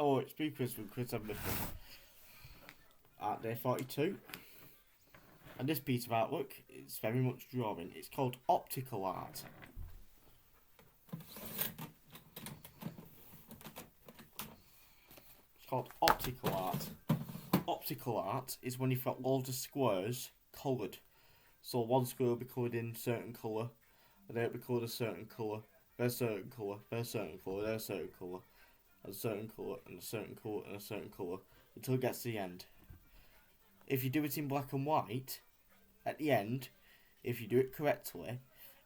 Oh, it's pre-quiz from Chris Edmondson at day 42. And this piece of artwork is very much drawing. It's called optical art. It's called optical art. Optical art is when you've got loads of squares coloured. So one square will be coloured in a certain colour, and then it'll be coloured a certain colour, then a certain colour, then a certain colour, then a certain colour, and a certain colour, and a certain colour, and a certain colour, until it gets to the end. If you do it in black and white, at the end, if you do it correctly,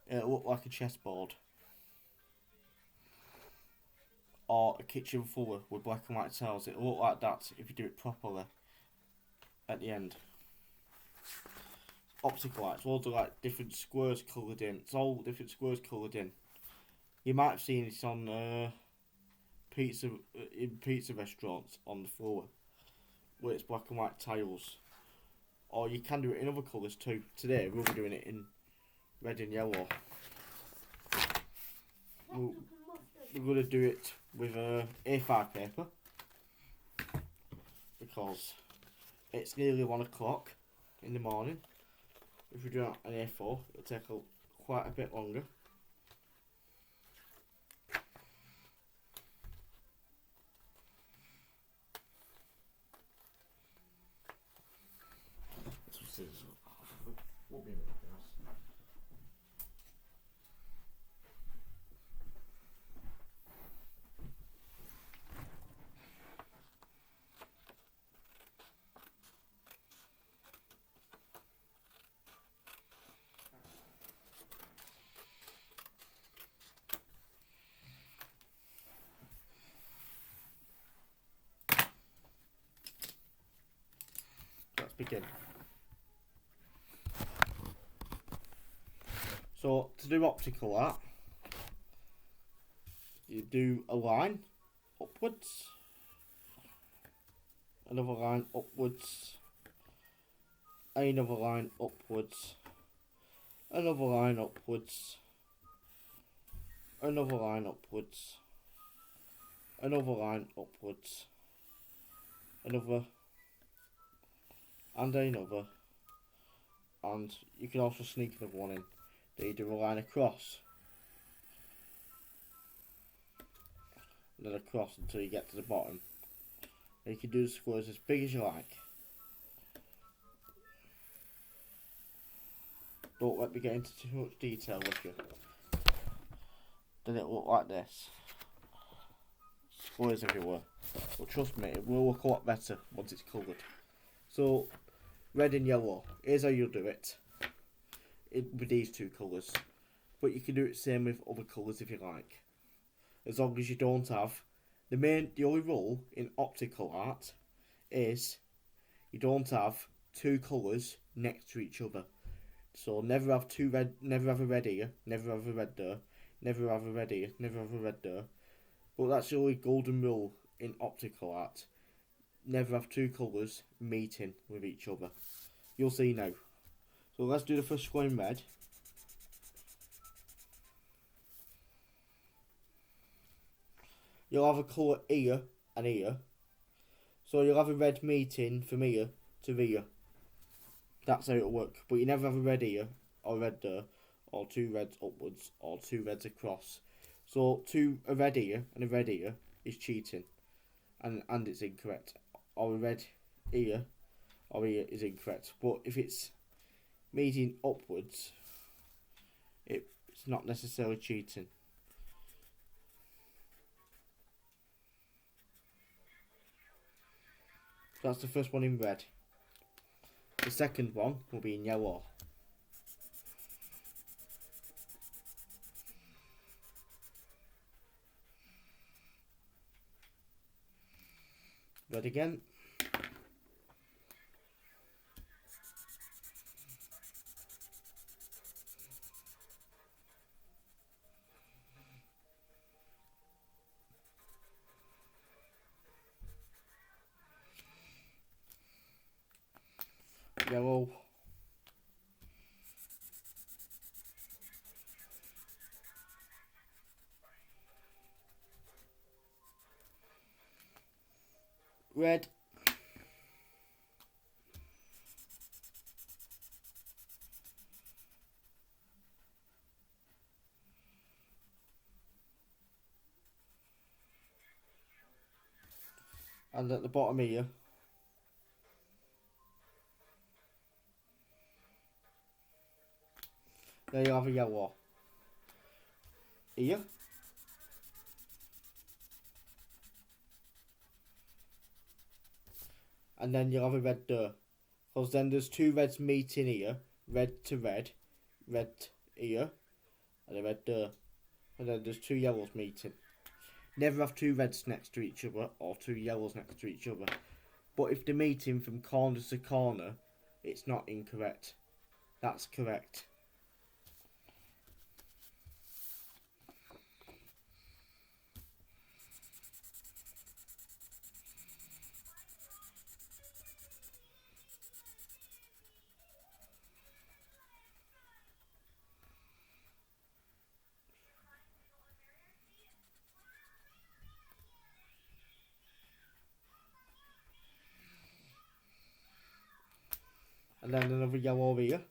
it'll look like a chessboard. Or a kitchen floor with black and white tiles. It'll look like that if you do it properly at the end. Optical art. It's all the like different squares coloured in. It's all different squares coloured in. You might have seen it on pizza restaurants on the floor, where it's black and white tiles. Or you can do it in other colours too. Today we'll be doing it in red and yellow. We're going to do it with A5 paper because it's nearly 1 o'clock in the morning. If we do it on A4, it'll take quite a bit longer. Let's begin. So, to do optical art, you do a line upwards, another line upwards, another line upwards, another line upwards, another line upwards, another line upwards, another, and another, and you can also sneak another one in. Then you do a line across, and then across until you get to the bottom. And you can do the squares as big as you like. Don't let me get into too much detail with you. Then it'll look like this. Squares everywhere. But trust me, it will look a lot better once it's coloured. So, red and yellow. Here's how you'll do it. With these two colours. But you can do it the same with other colours if you like. As long as you don't have... The only rule in optical art is you don't have two colours next to each other. So never have never have a red here, never have a red there, never have a red here, never have a red there. But that's the only golden rule in optical art. Never have two colours meeting with each other. You'll see now. So let's do the first one in red. You'll have a colour here and here. So you'll have a red meeting from here to here. That's how it'll work. But you never have a red here, or red there, or two reds upwards, or two reds across. So a red here and a red here is cheating. And it's incorrect. Or a red here or here is incorrect. But if it's meeting upwards, it's not necessarily cheating. That's the first one in red. The second one will be in yellow. Red again. Yellow. red, and at the bottom here, there you have a yellow. Here, and then you'll have a red there. Because then there's two reds meeting here, red to red here, and a red there. And then there's two yellows meeting. Never have two reds next to each other or two yellows next to each other. But if they're meeting from corner to corner, it's not incorrect. That's correct. And then another yellow over here.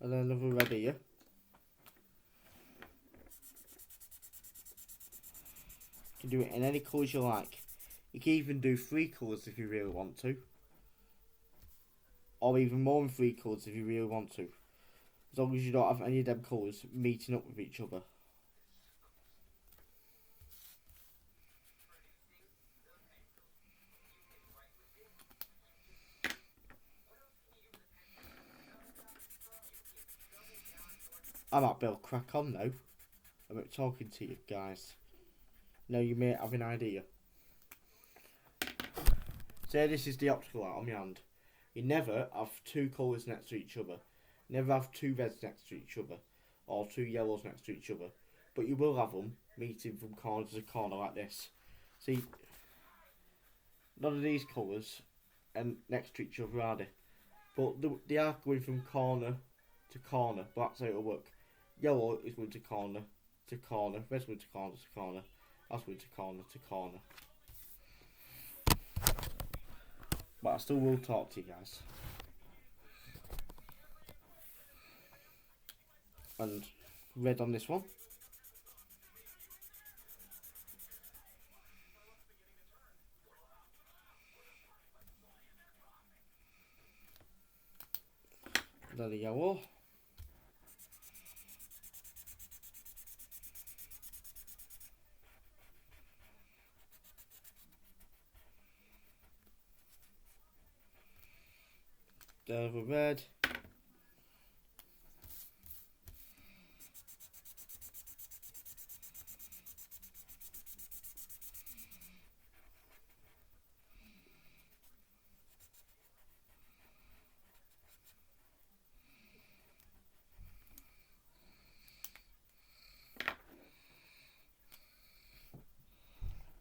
And then another red here. You can do it in any colours you like. You can even do 3 colours if you really want to. Or even more than 3 colours if you really want to. As long as you don't have any of them colours meeting up with each other. I might be able to crack on now. I'm talking to you guys. Now you may have an idea. Say this is the optical light on my hand. You never have 2 colours next to each other. Never have 2 reds next to each other. Or 2 yellows next to each other. But you will have them meeting from corner to corner like this. See, none of these colours are next to each other, are they? But they are going from corner to corner. But that's how it'll work. Yellow is going to corner to corner. Red's going to corner to corner. That's going to corner to corner. But I still will talk to you guys. And red on this one. Then the yellow. Then the red.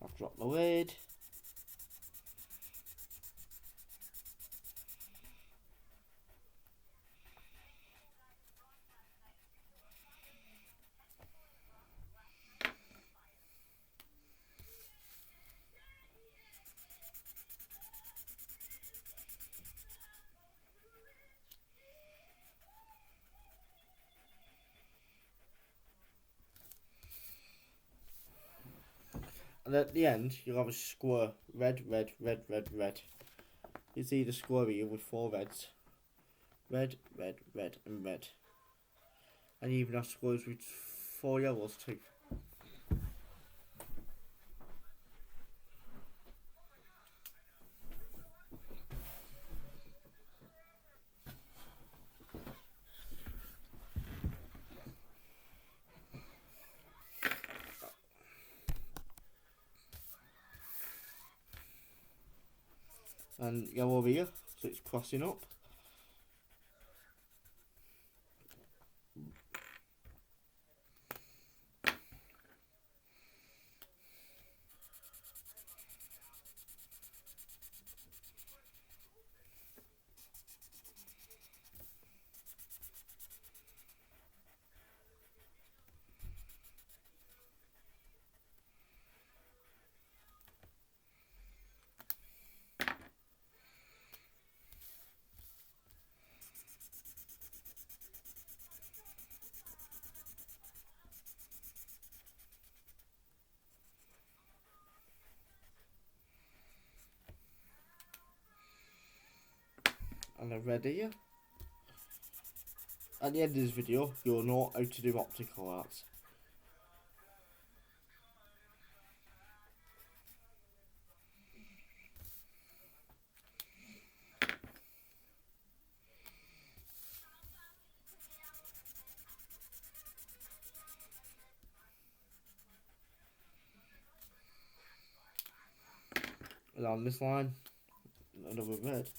I've dropped my lid. And at the end, you'll have a square. Red, red, red, red, red. You see the square here with 4 reds. Red, red, red, and red. And you even have squares with 4 yellows too. And yellow over here, so it's crossing up. and a red ear. At the end of this video, you'll know how to do optical arts. And on this line, another red.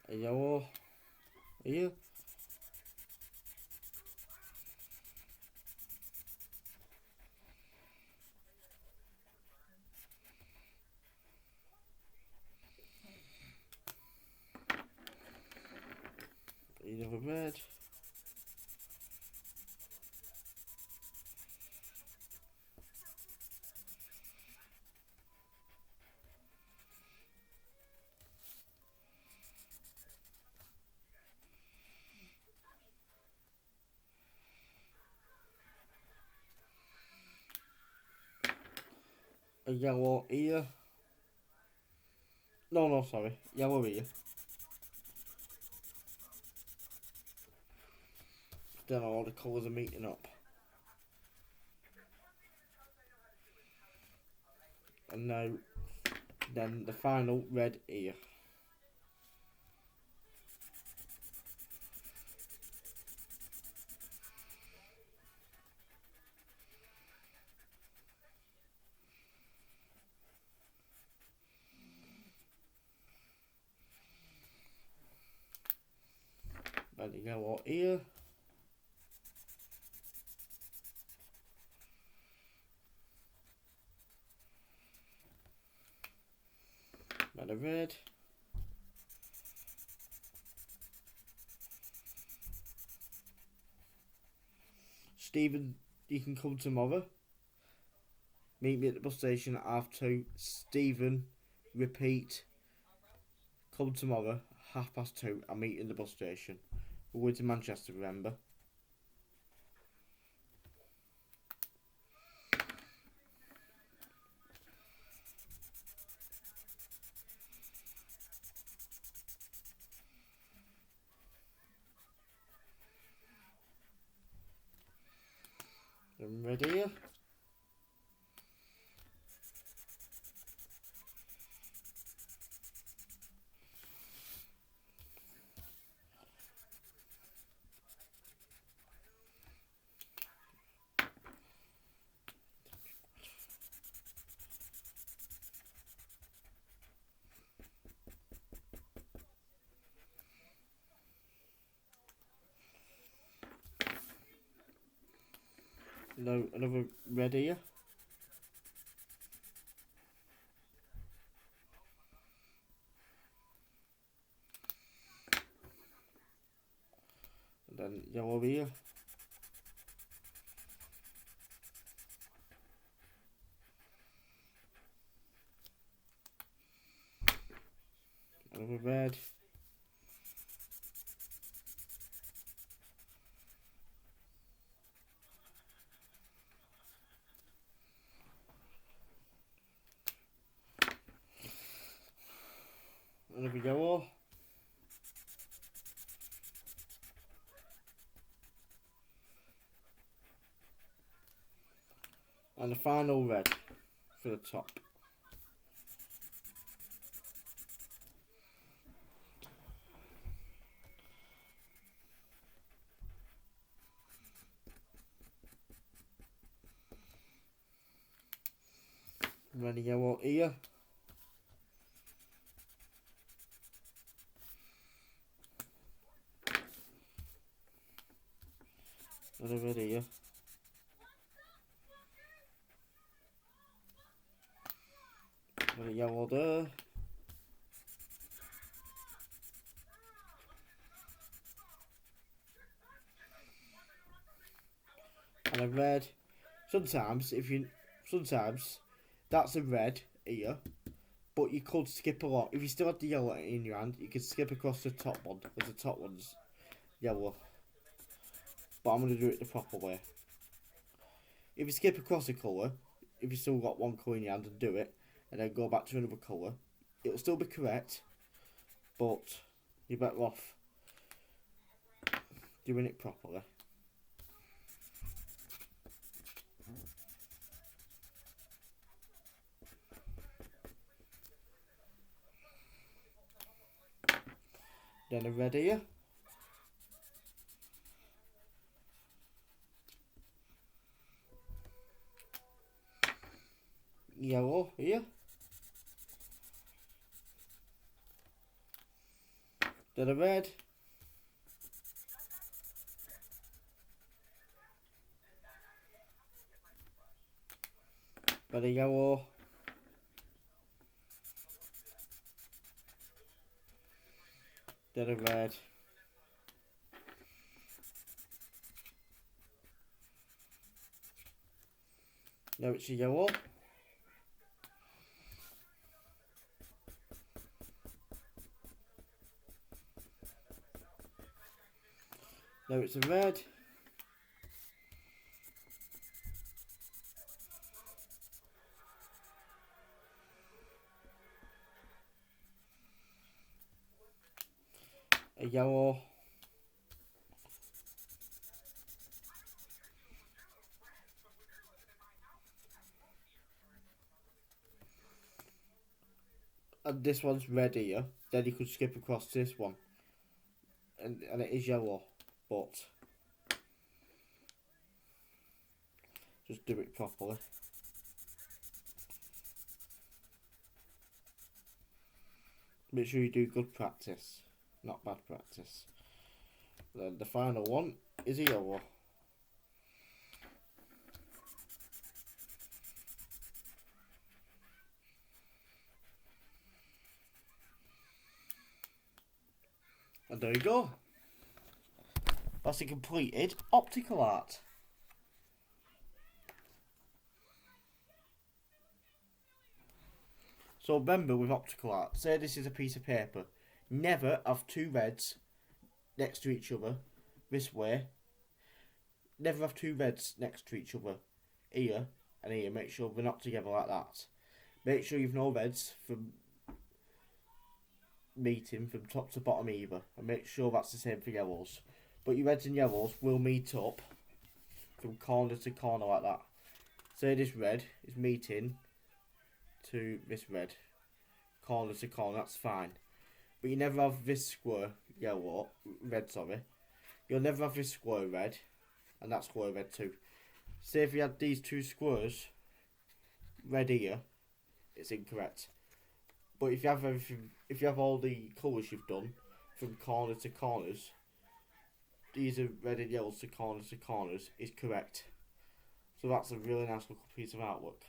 A yellow here. Another red. A yellow ear. No, sorry. Yellow ear. Then all the colours are meeting up. And now, then the final red ear. Then the yellow ear. Then the red. Stephen, you can come tomorrow. Meet me at the bus station at 2:30. Stephen, repeat. Come tomorrow, 2:30. I'll meet you in the bus station. We're going to Manchester, remember? I'm ready here. No, another red ear. And then yellow ear. Another red. Another yellow. And the final red for the top. Red yellow ear. Another red ear. Another yellow there. And a red. Sometimes that's a red ear, but you could skip along. If you still have the yellow in your hand, you could skip across the top one, because the top one's yellow. But I'm going to do it the proper way. If you skip across a colour, if you still got one colour in your hand and do it, and then go back to another colour, it'll still be correct, but you're better off doing it properly. Then a red here. Yellow here. Then a red. Then a yellow. Then a red. Now it's a yellow. Now it's a red. A yellow. And this one's red here. Then you could skip across this one. And it is yellow. But just do it properly. Make sure you do good practice, not bad practice. Then the final one is a yellow. And there you go. That's a completed optical art. So remember with optical art, say this is a piece of paper. Never have two reds next to each other this way. Never have two reds next to each other here and here. Make sure they're not together like that. Make sure you've no reds from meeting from top to bottom either. And make sure that's the same for yellows. But your reds and yellows will meet up from corner to corner like that. Say this red is meeting to this red, corner to corner, that's fine. But you never have this square yellow, red sorry. You'll never have this square red, and that square red too. Say if you had these two squares, red here, it's incorrect. But if you have everything, if you have all the colours you've done from corner to corners, these are red and yellows to corners is correct. So that's a really nice looking piece of artwork.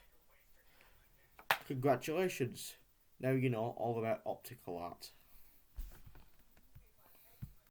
Congratulations! Now you know all about optical art.